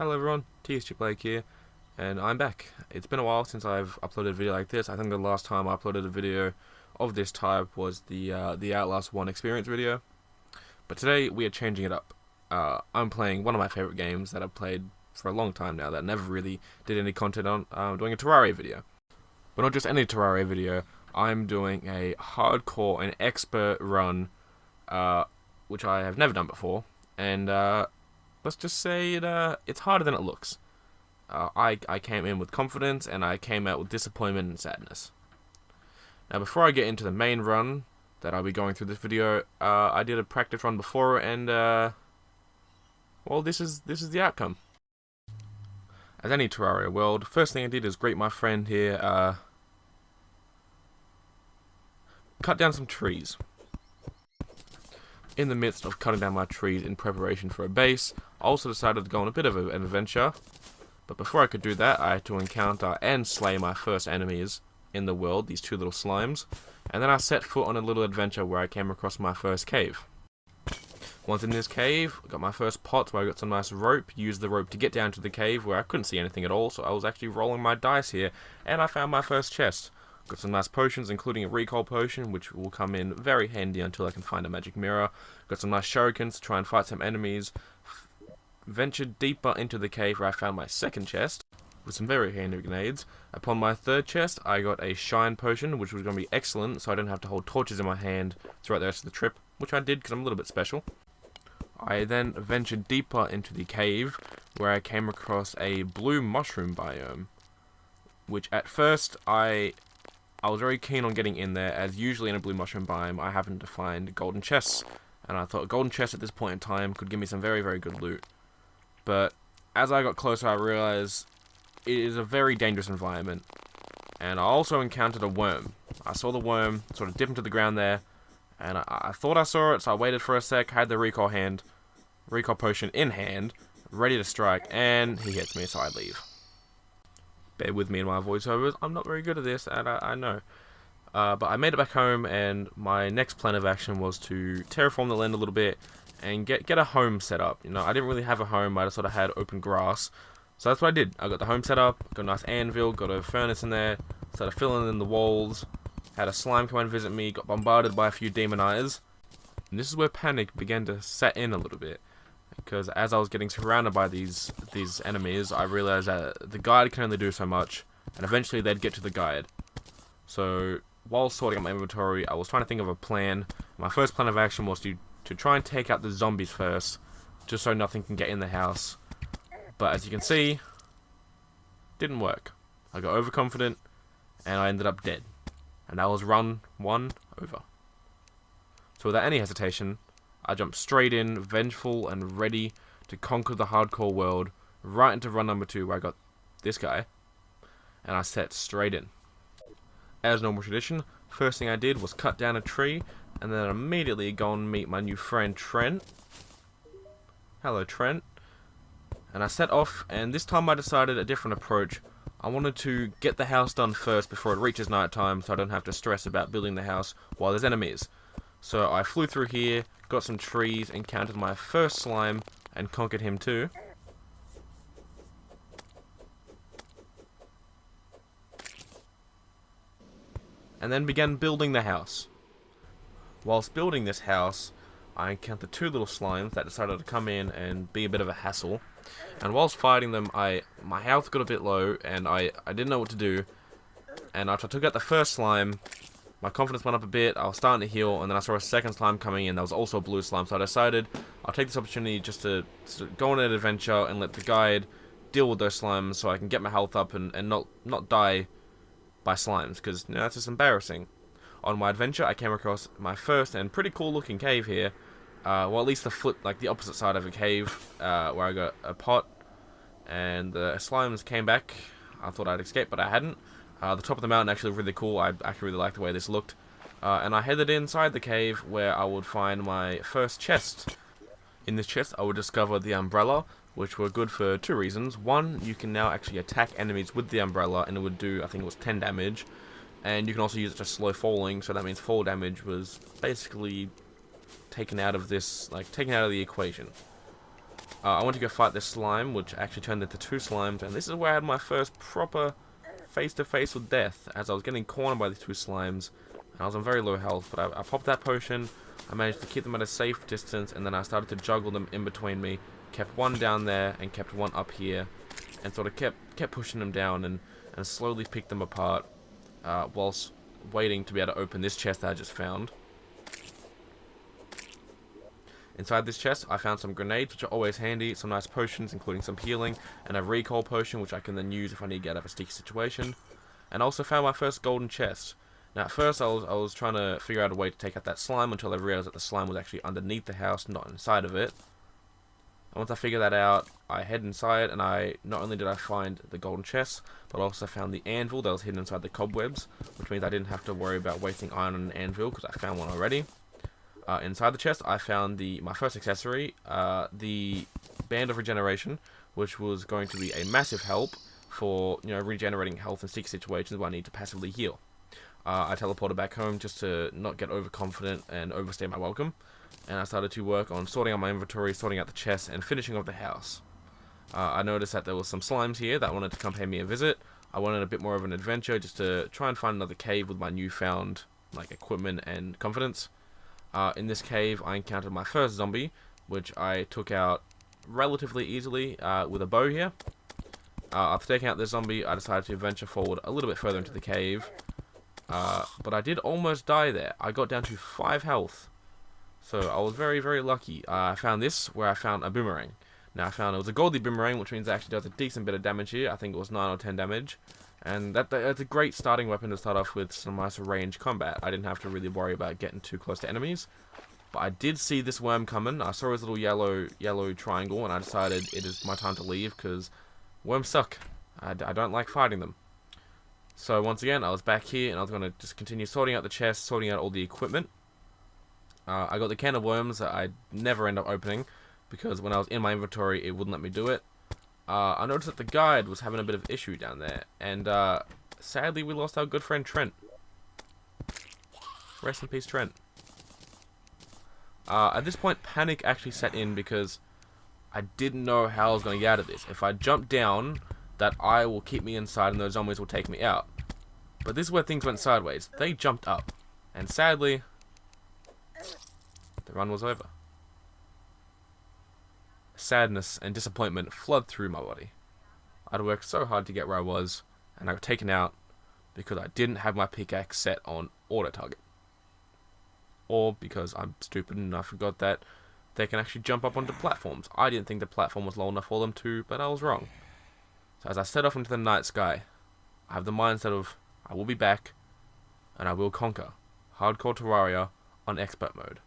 Hello everyone, TSG Blake here, and I'm back. It's been a while since I've uploaded a video like this. I think the last time I uploaded a video of this type was the Outlast 1 experience video. But today we are changing it up. I'm playing one of my favourite games that I've played for a long time now that I never really did any content on. I'm doing a Terraria video. But not just any Terraria video, I'm doing a hardcore and expert run, which I have never done before, and let's just say it's harder than it looks. I came in with confidence, and I came out with disappointment and sadness. Now, before I get into the main run that I'll be going through this video, I did a practice run before, and well, this is the outcome. As any Terraria world, first thing I did is greet my friend here. Cut down some trees. In the midst of cutting down my trees in preparation for a base, I also decided to go on a bit of an adventure. But before I could do that, I had to encounter and slay my first enemies in the world, these two little slimes. And then I set foot on a little adventure where I came across my first cave. Once in this cave, I got my first pot where I got some nice rope, used the rope to get down to the cave where I couldn't see anything at all, so I was actually rolling my dice here, and I found my first chest. Got some nice potions, including a recall potion, which will come in very handy until I can find a magic mirror. Got some nice shurikens to try and fight some enemies. Ventured deeper into the cave where I found my second chest, with some very handy grenades. Upon my third chest, I got a shine potion, which was going to be excellent, so I didn't have to hold torches in my hand throughout the rest of the trip, which I did because I'm a little bit special. I then ventured deeper into the cave, where I came across a blue mushroom biome, which at first I was very keen on getting in there, as usually in a blue mushroom biome I happen to find golden chests, and I thought a golden chest at this point in time could give me some very, very good loot. But as I got closer, I realized it is a very dangerous environment, and I also encountered a worm. I saw the worm sort of dip into the ground there, and I thought I saw it, so I waited for a sec, had the recall potion in hand, ready to strike, and he hits me, so I leave. Bear with me in my voiceovers, I'm not very good at this, and I know. But I made it back home, and my next plan of action was to terraform the land a little bit, and get a home set up. You know, I didn't really have a home, I just sort of had open grass. So that's what I did. I got the home set up, got a nice anvil, got a furnace in there, started filling in the walls, had a slime come and visit me, got bombarded by a few demon eyes. And this is where panic began to set in a little bit. Because as I was getting surrounded by these enemies, I realized that the guide can only do so much, and eventually they'd get to the guide. So while sorting out my inventory, I was trying to think of a plan. My first plan of action was to try and take out the zombies first, just so nothing can get in the house. But as you can see, didn't work. I got overconfident, and I ended up dead. And that was run 1 over. So without any hesitation, I jumped straight in, vengeful and ready to conquer the hardcore world, right into run number 2 where I got this guy, and I set straight in. As normal tradition, first thing I did was cut down a tree, and then immediately go and meet my new friend Trent. Hello Trent. And I set off, and this time I decided a different approach. I wanted to get the house done first before it reaches night time, so I don't have to stress about building the house while there's enemies. So I flew through here, got some trees, encountered my first slime, and conquered him too. And then began building the house. Whilst building this house, I encountered 2 little slimes that decided to come in and be a bit of a hassle. And whilst fighting them, my health got a bit low, and I didn't know what to do. And after I took out the first slime, my confidence went up a bit, I was starting to heal, and then I saw a second slime coming in that was also a blue slime, so I decided I'll take this opportunity just to go on an adventure and let the guide deal with those slimes so I can get my health up and not die by slimes, because you know, that's just embarrassing. On my adventure, I came across my first and pretty cool looking cave here. Well, at least the opposite side of a cave, where I got a pot, and the slimes came back. I thought I'd escape, but I hadn't. The top of the mountain actually looked really cool. I actually really liked the way this looked. And I headed inside the cave where I would find my first chest. In this chest, I would discover the umbrella, which were good for 2 reasons. One, you can now actually attack enemies with the umbrella, and it would do, I think it was 10 damage. And you can also use it to slow falling, so that means fall damage was basically taken out of the equation. I went to go fight this slime, which actually turned into 2 slimes, and this is where I had my first proper face-to-face with death, as I was getting cornered by these 2 slimes, and I was on very low health, but I popped that potion, I managed to keep them at a safe distance, and then I started to juggle them in between me, kept one down there, and kept one up here, and sort of kept pushing them down, and slowly picked them apart, whilst waiting to be able to open this chest that I just found. Inside this chest, I found some grenades, which are always handy, some nice potions, including some healing, and a recall potion, which I can then use if I need to get out of a sticky situation. And I also found my first golden chest. Now, at first, I was trying to figure out a way to take out that slime until I realized that the slime was actually underneath the house, not inside of it. And once I figured that out, I head inside, and not only did I find the golden chest, but I also found the anvil that was hidden inside the cobwebs, which means I didn't have to worry about wasting iron on an anvil, because I found one already. Inside the chest, I found my first accessory, the Band of Regeneration, which was going to be a massive help for regenerating health in sticky situations where I need to passively heal. I teleported back home just to not get overconfident and overstay my welcome, and I started to work on sorting out my inventory, sorting out the chests, and finishing off the house. I noticed that there was some slimes here that wanted to come pay me a visit. I wanted a bit more of an adventure just to try and find another cave with my newfound equipment and confidence. In this cave, I encountered my first zombie, which I took out relatively easily with a bow here. After taking out this zombie, I decided to venture forward a little bit further into the cave. But I did almost die there. I got down to 5 health. So I was very, very lucky. I found this, where I found a boomerang. Now, I found it was a goldy boomerang, which means it actually does a decent bit of damage here. I think it was 9 or 10 damage. And that's a great starting weapon to start off with some nice range combat. I didn't have to really worry about getting too close to enemies. But I did see this worm coming. I saw his little yellow triangle, and I decided it is my time to leave, because worms suck. I don't like fighting them. So once again, I was back here, and I was going to just continue sorting out the chest, sorting out all the equipment. I got the can of worms that I never end up opening, because when I was in my inventory, it wouldn't let me do it. I noticed that the guide was having a bit of issue down there, and sadly we lost our good friend Trent. Rest in peace, Trent. At this point, panic actually set in because I didn't know how I was going to get out of this. If I jump down, that eye will keep me inside and those zombies will take me out. But this is where things went sideways. They jumped up, and sadly, the run was over. Sadness and disappointment flooded through my body. I'd worked so hard to get where I was, and I got taken out because I didn't have my pickaxe set on auto target. Or because I'm stupid and I forgot that they can actually jump up onto platforms. I didn't think the platform was low enough for them to, but I was wrong. So as I set off into the night sky, I have the mindset of, I will be back, and I will conquer Hardcore Terraria on expert mode.